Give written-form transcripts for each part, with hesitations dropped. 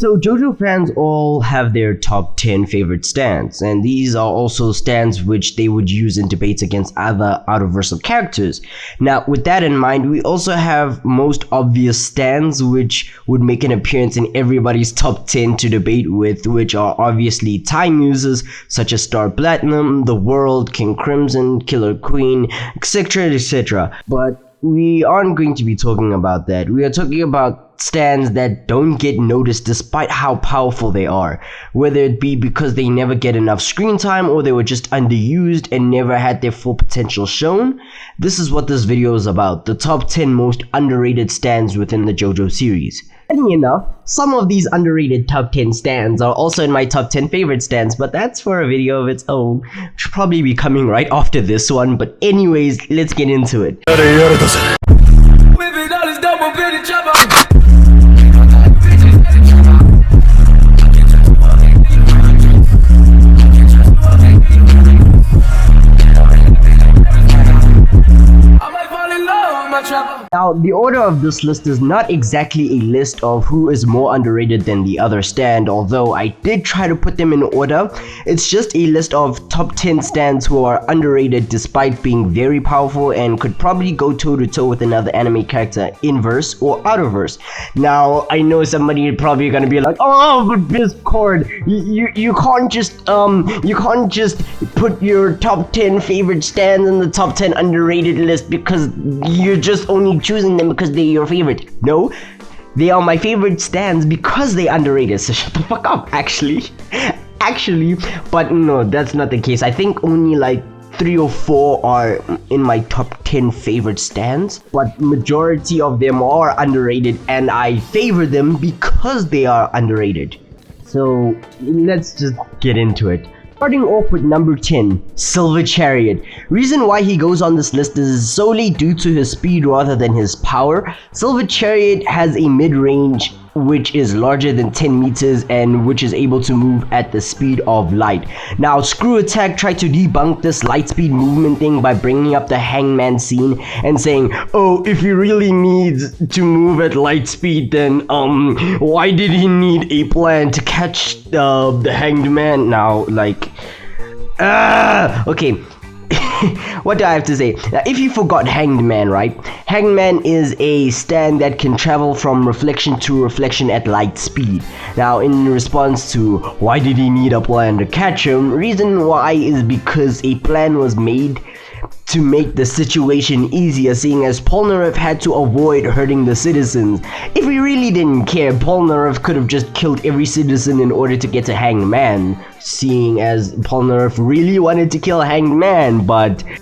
So JoJo fans all have their top 10 favorite stands, and these are also stands which they would use in debates against other out-of-versal characters. Now, with that in mind, we also have most obvious stands which would make an appearance in everybody's top 10 to debate with, which are obviously time users such as Star Platinum, The World, King Crimson, Killer Queen, etc, etc. But we aren't going to be talking about that. We are talking about stands that don't get noticed despite how powerful they are, whether it be because they never get enough screen time or they were just underused and never had their full potential shown. This is what this video is about, the top 10 most underrated stands within the JoJo series. Funny enough, some of these underrated top 10 stands are also in my top 10 favorite stands, but that's for a video of its own, which will probably be coming right after this one. But anyways, let's get into it. Now, the order of this list is not exactly a list of who is more underrated than the other stand, although I did try to put them in order. It's just a list of top 10 stands who are underrated despite being very powerful and could probably go toe-to-toe with another anime character in verse or out of verse. Now, I know somebody probably gonna be like, oh, but Discord, you can't just put your top 10 favorite stands in the top 10 underrated list because you're just only choosing them because they're your favorite. No, they are my favorite stands because they underrated, so shut the fuck up. Actually, but no, that's not the case. I think only like 3 or 4 are in my top 10 favorite stands, but majority of them are underrated and I favor them because they are underrated. So let's just get into it. Starting off with number 10, Silver Chariot. Reason why he goes on this list is solely due to his speed rather than his power. Silver Chariot has a mid-range which is larger than 10 meters and which is able to move at the speed of light. Now, Screw Attack tried to debunk this light speed movement thing by bringing up the hangman scene and saying, oh, if he really needs to move at light speed, then why did he need a plan to catch the hanged man? Now, like, okay. What do I have to say? Now, if you forgot Hanged Man, right? Hanged Man is a stand that can travel from reflection to reflection at light speed. Now, in response to why did he need a plan to catch him, reason why is because a plan was made to make the situation easier, seeing as Polnareff had to avoid hurting the citizens. If he really didn't care, Polnareff could have just killed every citizen in order to get to Hanged Man, seeing as Polnareff really wanted to kill Hanged Man.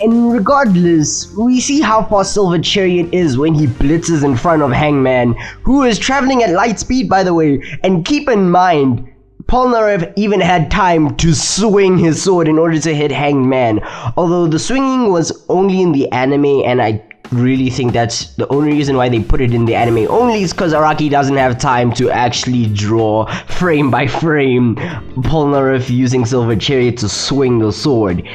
And regardless, we see how far Silver Chariot is when he blitzes in front of Hangman, who is traveling at light speed, by the way. And keep in mind, Polnareff even had time to swing his sword in order to hit Hanged Man. Although the swinging was only in the anime, and I really think that's the only reason why they put it in the anime only is because Araki doesn't have time to actually draw frame by frame Polnareff using Silver Chariot to swing the sword.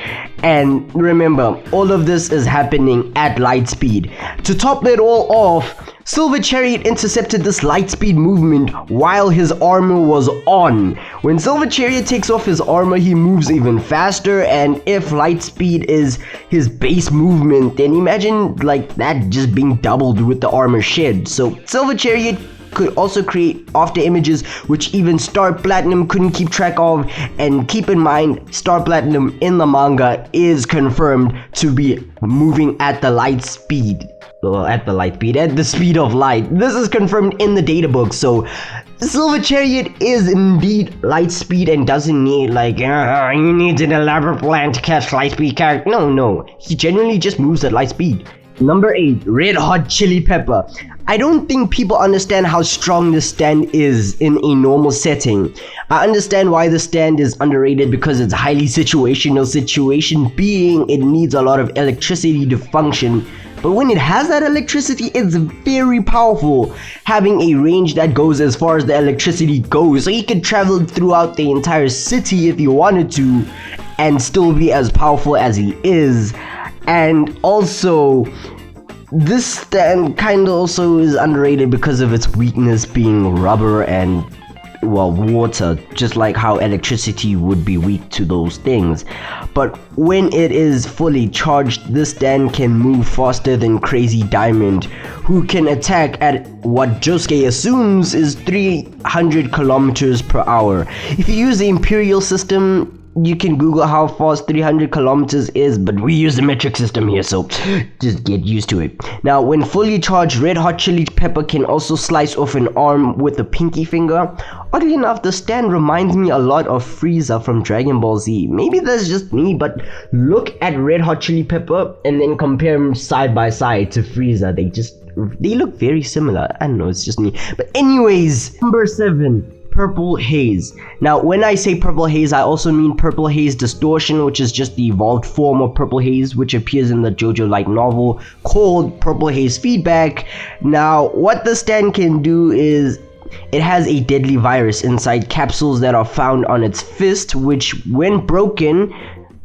And remember, all of this is happening at light speed. To top it all off, Silver Chariot intercepted this light speed movement while his armor was on. When Silver Chariot takes off his armor, he moves even faster, and if light speed is his base movement, then imagine like that just being doubled with the armor shed. So Silver Chariot could also create after images which even Star Platinum couldn't keep track of. And keep in mind, Star Platinum in the manga is confirmed to be moving at the light speed. Well, at the speed of light. This is confirmed in the data book. So Silver Chariot is indeed light speed and doesn't need like he needs an elaborate plan to catch light speed character. No, he genuinely just moves at light speed. Number 8, Red Hot Chili Pepper. I don't think people understand how strong this stand is in a normal setting. I understand why the stand is underrated because it's highly situational, situation being it needs a lot of electricity to function. But when it has that electricity, it's very powerful, having a range that goes as far as the electricity goes. So he could travel throughout the entire city if he wanted to and still be as powerful as he is. And also, this stand kinda also is underrated because of its weakness being rubber and well, water, just like how electricity would be weak to those things. But when it is fully charged, this stand can move faster than Crazy Diamond, who can attack at what Josuke assumes is 300 kilometers per hour. If you use the Imperial system, you can Google how fast 300 kilometers is, but we use the metric system here, so just get used to it. Now, when fully charged, Red Hot Chili Pepper can also slice off an arm with the pinky finger. Oddly enough, the stand reminds me a lot of Frieza from Dragon Ball Z. Maybe that's just me, but look at Red Hot Chili Pepper and then compare them side by side to Frieza. They look very similar. I don't know, it's just me. But anyways, number 7. Purple Haze. Now, when I say Purple Haze, I also mean Purple Haze Distortion, which is just the evolved form of Purple Haze, which appears in the JoJo light novel called Purple Haze Feedback. Now, what the stand can do is it has a deadly virus inside capsules that are found on its fist, which when broken,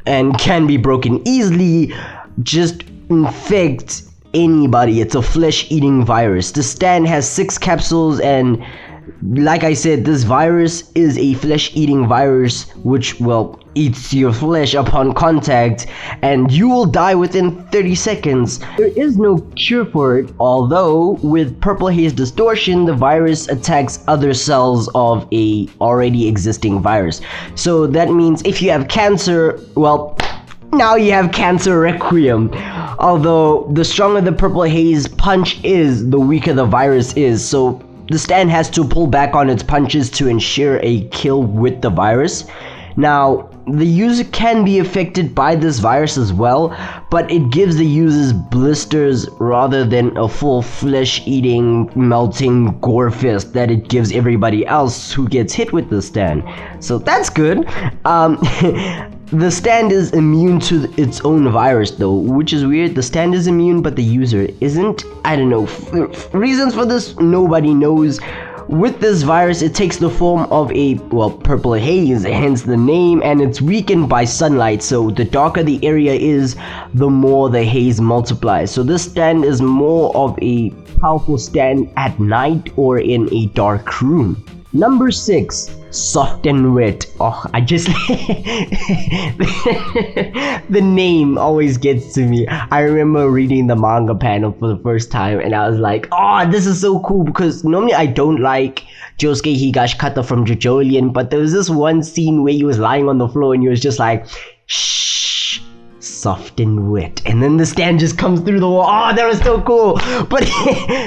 and can be broken easily, just infect anybody. It's a flesh-eating virus. The stand has 6 capsules, and like I said, this virus is a flesh-eating virus which, well, eats your flesh upon contact, and you will die within 30 seconds. There is no cure for it, although with Purple Haze Distortion, the virus attacks other cells of a already existing virus. So that means if you have cancer, well, now you have Cancer Requiem. Although the stronger the Purple Haze punch is, the weaker the virus is, so the stand has to pull back on its punches to ensure a kill with the virus. Now, the user can be affected by this virus as well, but it gives the users blisters rather than a full flesh-eating, melting gore fist that it gives everybody else who gets hit with the stand. So that's good. The stand is immune to its own virus though, which is weird. The stand is immune, but the user isn't. I don't know. Reasons for this, nobody knows. With this virus, it takes the form of a, well, purple haze, hence the name, and it's weakened by sunlight, so the darker the area is, the more the haze multiplies. So this stand is more of a powerful stand at night or in a dark room. Number 6. Soft and Wet. Oh, I just the name always gets to me. I remember reading the manga panel for the first time and I was like, oh, this is so cool, because normally I don't like Josuke Higashikata from JoJolion, but there was this one scene where he was lying on the floor and he was just like, shh, soft and wet, and then the stand just comes through the wall. Oh, that was so cool. But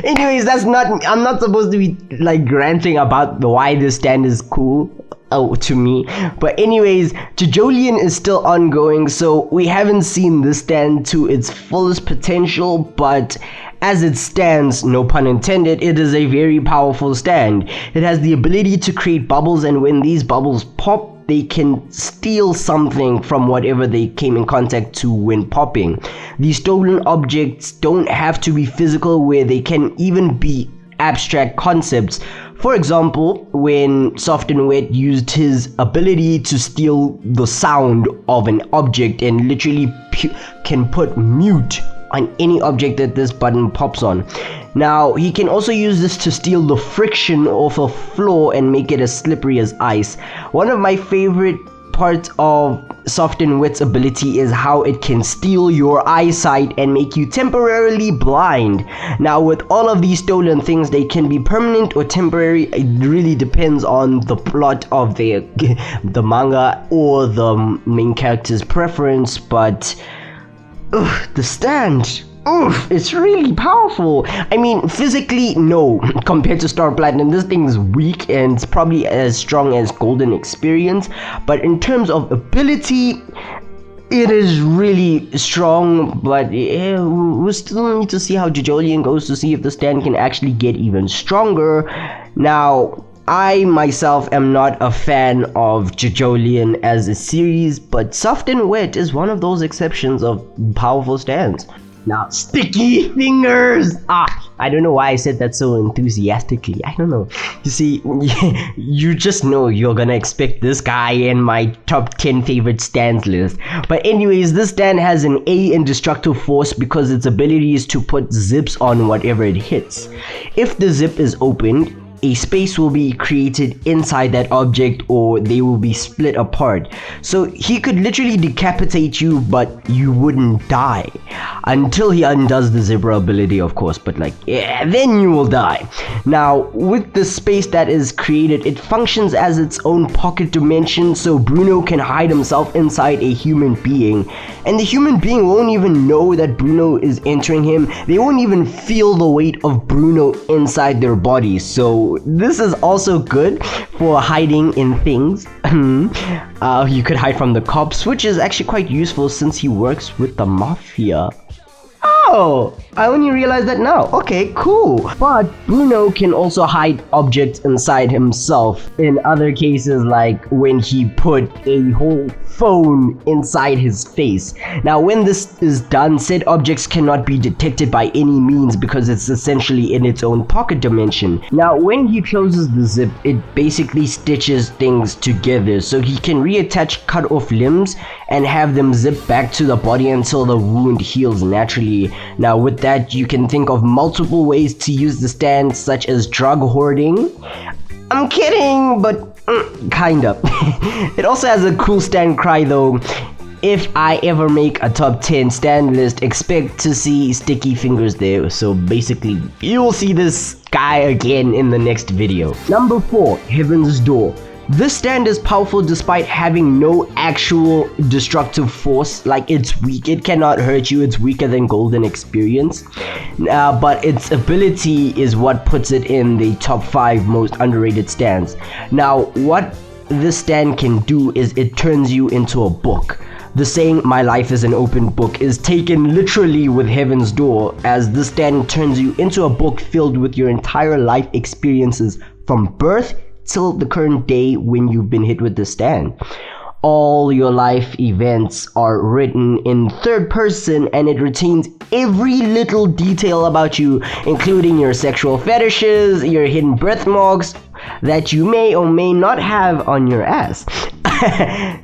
anyways, I'm not supposed to be like ranting about why this stand is cool to me. But anyways, JoJolion is still ongoing, so we haven't seen this stand to its fullest potential, but as it stands, no pun intended, it is a very powerful stand. It has the ability to create bubbles, and when these bubbles pop, they can steal something from whatever they came in contact to when popping. These stolen objects don't have to be physical, where they can even be abstract concepts. For example, when Soft and Wet used his ability to steal the sound of an object and literally can put mute on any object that this button pops on. Now, he can also use this to steal the friction off a floor and make it as slippery as ice. One of my favorite parts of Soft and Wet's ability is how it can steal your eyesight and make you temporarily blind. Now, with all of these stolen things, they can be permanent or temporary. It really depends on the plot of the manga or the main character's preference, but the stand, it's really powerful. I mean, physically, no, compared to Star Platinum, this thing is weak and it's probably as strong as Golden Experience, but in terms of ability, it is really strong. But yeah, we still need to see how JoJolion goes to see if the stand can actually get even stronger. Now, I myself am not a fan of JoJolion as a series, but Soft and Wet is one of those exceptions of powerful stands. Now, sticky fingers! I don't know why I said that so enthusiastically. I don't know. You see, you just know you're gonna expect this guy in my top 10 favorite stands list. But anyways, this stand has an A in destructive force because its ability is to put zips on whatever it hits. If the zip is opened, a space will be created inside that object, or they will be split apart. So he could literally decapitate you, but you wouldn't die. Until he undoes the zebra ability, of course, but like, yeah, then you will die. Now, with the space that is created, it functions as its own pocket dimension, so Bruno can hide himself inside a human being. And the human being won't even know that Bruno is entering him. They won't even feel the weight of Bruno inside their body. So this is also good for hiding in things. You could hide from the cops, which is actually quite useful since he works with the mafia. Oh, I only realized that now. Okay, cool. But Bruno can also hide objects inside himself in other cases, like when he put a whole phone inside his face. Now, when this is done, said objects cannot be detected by any means because it's essentially in its own pocket dimension. Now, when he closes the zip, it basically stitches things together, so he can reattach cut off limbs and have them zip back to the body until the wound heals naturally. Now, with that, you can think of multiple ways to use the stand, such as drug hoarding. I'm kidding, but kind of. It also has a cool stand cry though. If I ever make a top 10 stand list, expect to see sticky fingers there. So basically, you'll see this guy again in the next video. Number 4, Heaven's Door. This stand is powerful despite having no actual destructive force. Like, it's weak, it cannot hurt you, it's weaker than Golden Experience. But its ability is what puts it in the top 5 most underrated stands. Now, what this stand can do is it turns you into a book. The saying, "my life is an open book," is taken literally with Heaven's Door, as this stand turns you into a book filled with your entire life experiences from birth till the current day when you've been hit with the stand. All your life events are written in third person, and it retains every little detail about you, including your sexual fetishes, your hidden birthmarks that you may or may not have on your ass.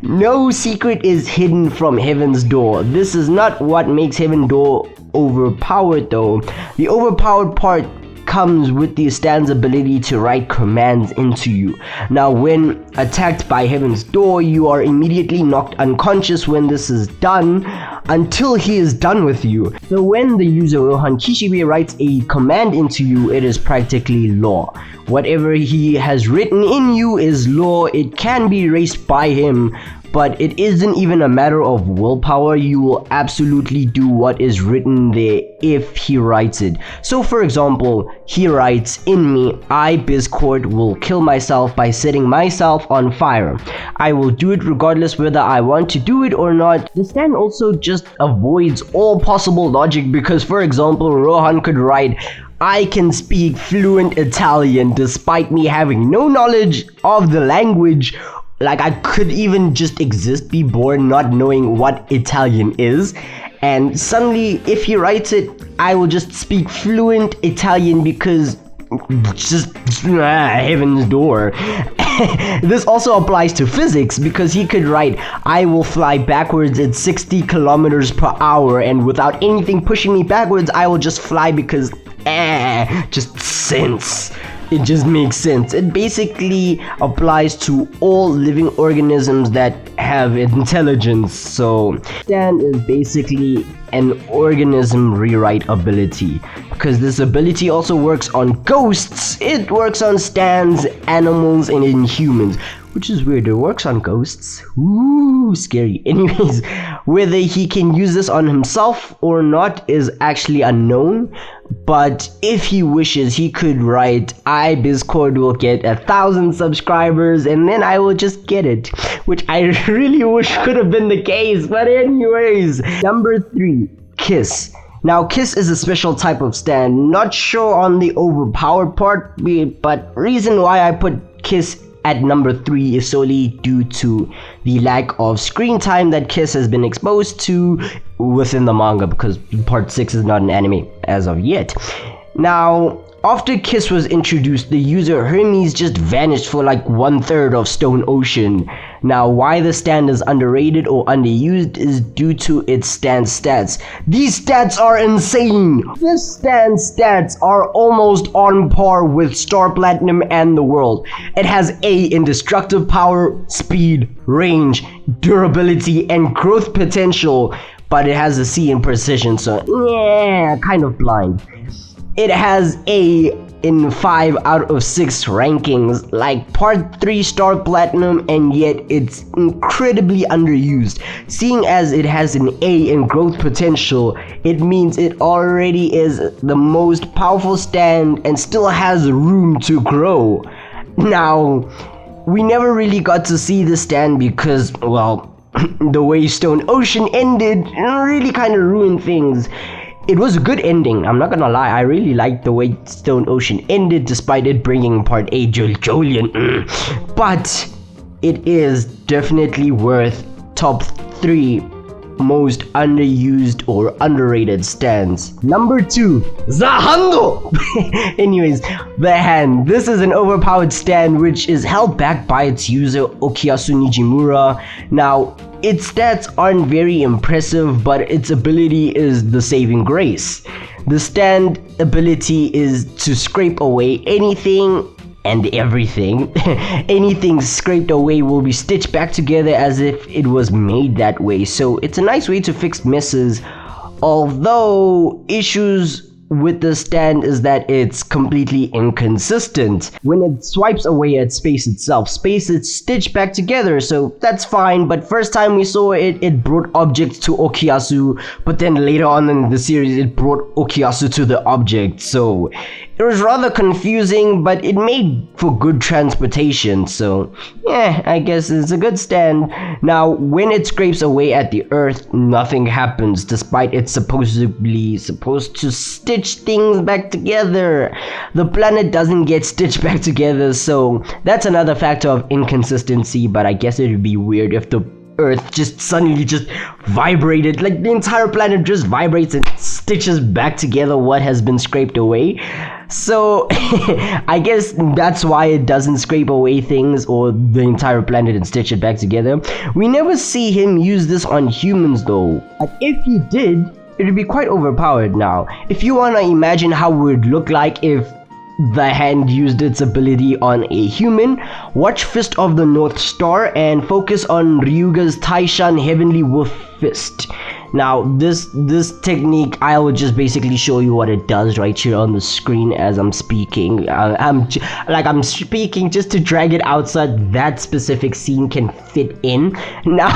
No secret is hidden from Heaven's Door. This is not what makes Heaven's Door overpowered though. The overpowered part comes with the stand's ability to write commands into you. Now, when attacked by Heaven's Door, you are immediately knocked unconscious when this is done, until he is done with you. So when the user Rohan Kishibe writes a command into you, it is practically law. Whatever he has written in you is law. It can be erased by him, but it isn't even a matter of willpower. You will absolutely do what is written there if he writes it. So for example, he writes, "In me, I, Bizcord, will kill myself by setting myself on fire. I will do it regardless whether I want to do it or not." The stand also just avoids all possible logic, because for example, Rohan could write, "I can speak fluent Italian despite me having no knowledge of the language." Like, I could even just exist, be born not knowing what Italian is, and suddenly if he writes it, I will just speak fluent Italian because just Heaven's Door. This also applies to physics, because he could write, "I will fly backwards at 60 kilometers per hour, and without anything pushing me backwards, I will just fly because just sense." It just makes sense. It basically applies to all living organisms that have intelligence. So stand is basically an organism rewrite ability, because this ability also works on ghosts. It works on stands, animals, and inhumans, which is weird. It works on ghosts. Ooh, scary. Anyways, whether he can use this on himself or not is actually unknown. But if he wishes, he could write, "I, Bizcord, will get 1,000 subscribers, and then I will just get it," which I really wish could have been the case. But anyways, number 3, Kiss. Now, Kiss is a special type of stand. Not sure on the overpowered part, but reason why I put Kiss at number 3 is solely due to the lack of screen time that Kiss has been exposed to within the manga, because part 6 is not an anime as of yet. Now, After Kiss was introduced, the user Hermes just vanished for like 1/3 of Stone Ocean. Now, why the stand is underrated or underused is due to its stand stats. These stats are insane! This stand stats are almost on par with Star Platinum and the World. It has A in destructive power, speed, range, durability, and growth potential, but it has a C in precision, so yeah, kind of blind. It has A in 5 out of 6 rankings, like Part 3 Star Platinum, and yet it's incredibly underused. Seeing as it has an A in growth potential, it means it already is the most powerful stand and still has room to grow. Now, we never really got to see the stand because, well, the way Stone Ocean ended really kind of ruined things. It was a good ending, I'm not gonna lie. I really liked the way Stone Ocean ended despite it bringing Part 8 Jolian. But it is definitely worth top 3 most underused or underrated stands. Number 2, Zahando! Anyways, the hand. This is an overpowered stand which is held back by its user Okuyasu Nijimura. Now, its stats aren't very impressive, but its ability is the saving grace. The stand ability is to scrape away anything and everything. Anything scraped away will be stitched back together as if it was made that way. So it's a nice way to fix messes, although issues with the stand is that it's completely inconsistent. When it swipes away at space itself, space is stitched back together, so that's fine. But first time we saw it, it brought objects to Okuyasu, but then later on in the series it brought Okuyasu to the object, so it was rather confusing, but it made for good transportation, so yeah, I guess it's a good stand. Now, when it scrapes away at the earth, nothing happens, despite it's supposed to stitch things back together. The planet doesn't get stitched back together, so that's another factor of inconsistency, but I guess it would be weird if the Earth just suddenly just vibrated, like the entire planet just vibrates and stitches back together what has been scraped away. So I guess that's why it doesn't scrape away things or the entire planet and stitch it back together. We never see him use this on humans though. But if he did, it would be quite overpowered. Now, if you wanna imagine how it would look like if the hand used its ability on a human, watch Fist of the North Star and focus on Ryuga's Taishan Heavenly Wolf Fist. Now this technique, I will just basically show you what it does right here on the screen as I'm speaking. I'm speaking just to drag it out so that specific scene can fit in. Now,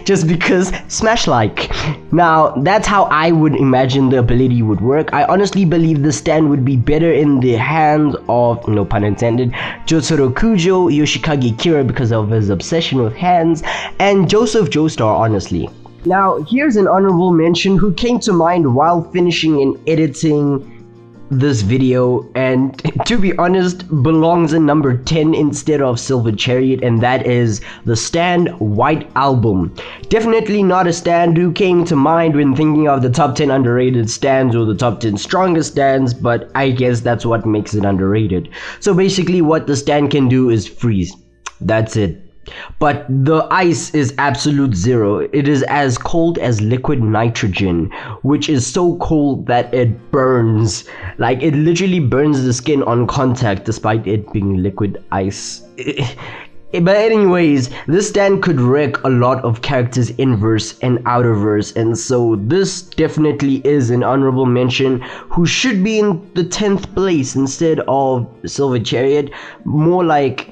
just because smash like. Now that's how I would imagine the ability would work. I honestly believe the stand would be better in the hands of, no pun intended, Jotaro Kujo, Yoshikage Kira because of his obsession with hands, and Joseph Joestar, honestly. Now, here's an honorable mention who came to mind while finishing and editing this video, and to be honest, belongs in number 10 instead of Silver Chariot, and that is the stand White Album. Definitely not a stand who came to mind when thinking of the top 10 underrated stands or the top 10 strongest stands, but I guess that's what makes it underrated. So basically what the stand can do is freeze. That's it. But the ice is absolute zero. It is as cold as liquid nitrogen, which is so cold that it burns. Like, it literally burns the skin on contact despite it being liquid ice. But anyways, this stand could wreck a lot of characters inverse and outerverse, and so this definitely is an honorable mention who should be in the 10th place instead of Silver Chariot. More like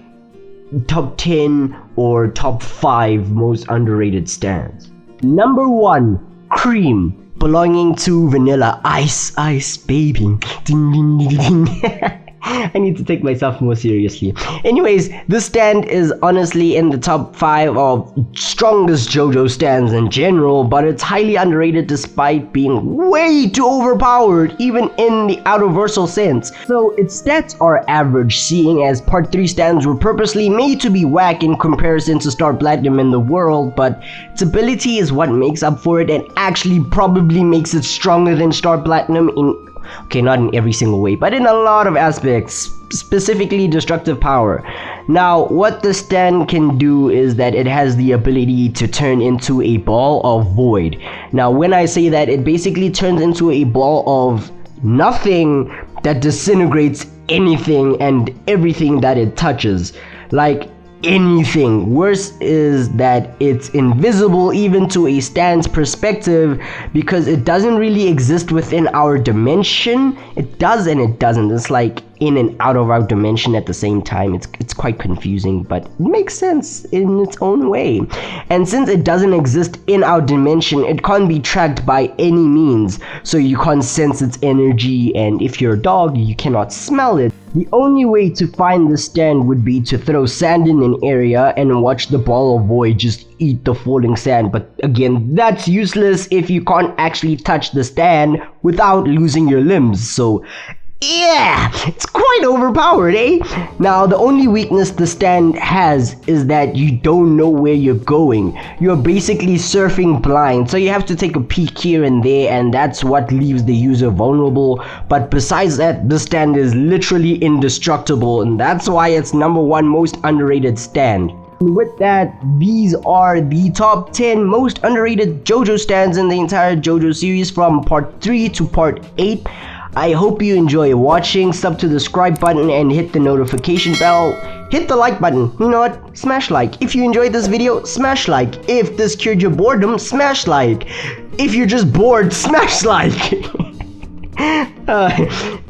top 10 or top 5 most underrated stands. Number 1, Cream, belonging to Vanilla Ice Ice Baby. Ding, ding, ding, ding. I need to take myself more seriously. Anyways, this stand is honestly in the top 5 of strongest JoJo stands in general, but it's highly underrated despite being way too overpowered, even in the outerversal sense. So its stats are average, seeing as Part 3 stands were purposely made to be whack in comparison to Star Platinum in the world, but its ability is what makes up for it and actually probably makes it stronger than Star Platinum in Okay, not in every single way, but in a lot of aspects, specifically destructive power. Now, what the stand can do is that it has the ability to turn into a ball of void. Now, when I say that, it basically turns into a ball of nothing that disintegrates anything and everything that it touches. Like anything. Worse is that it's invisible even to a stand's perspective, because it doesn't really exist within our dimension. It does and it doesn't. It's like in and out of our dimension at the same time. It's quite confusing, but it makes sense in its own way. And since it doesn't exist in our dimension, it can't be tracked by any means, so you can't sense its energy, and if you're a dog, you cannot smell it. The only way to find the stand would be to throw sand in an area and watch the ball of void just eat the falling sand. But again, that's useless if you can't actually touch the stand without losing your limbs. So yeah, it's quite overpowered, eh? Now, the only weakness the stand has is that you don't know where you're going. You're basically surfing blind, so you have to take a peek here and there, and that's what leaves the user vulnerable. But besides that, the stand is literally indestructible, and that's why it's #1 most underrated stand. With that, these are the top 10 most underrated JoJo stands in the entire JoJo series from part 3 to part 8. I hope you enjoy watching. Sub to the subscribe button and hit the notification bell. Hit the like button. You know what? Smash like. If you enjoyed this video, smash like. If this cured your boredom, smash like. If you're just bored, smash like.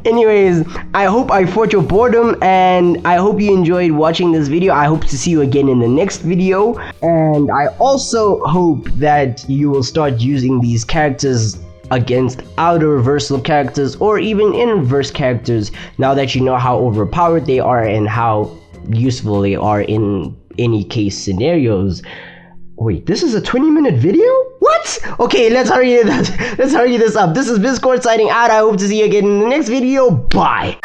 Anyways, I hope I fought your boredom, and I hope you enjoyed watching this video. I hope to see you again in the next video, and I also hope that you will start using these characters against outer reversal characters or even inverse characters, now that you know how overpowered they are and how useful they are in any case scenarios. Wait, this is a 20-minute video? What? Okay, let's hurry this up. This is Discord signing out. I hope to see you again in the next video. Bye.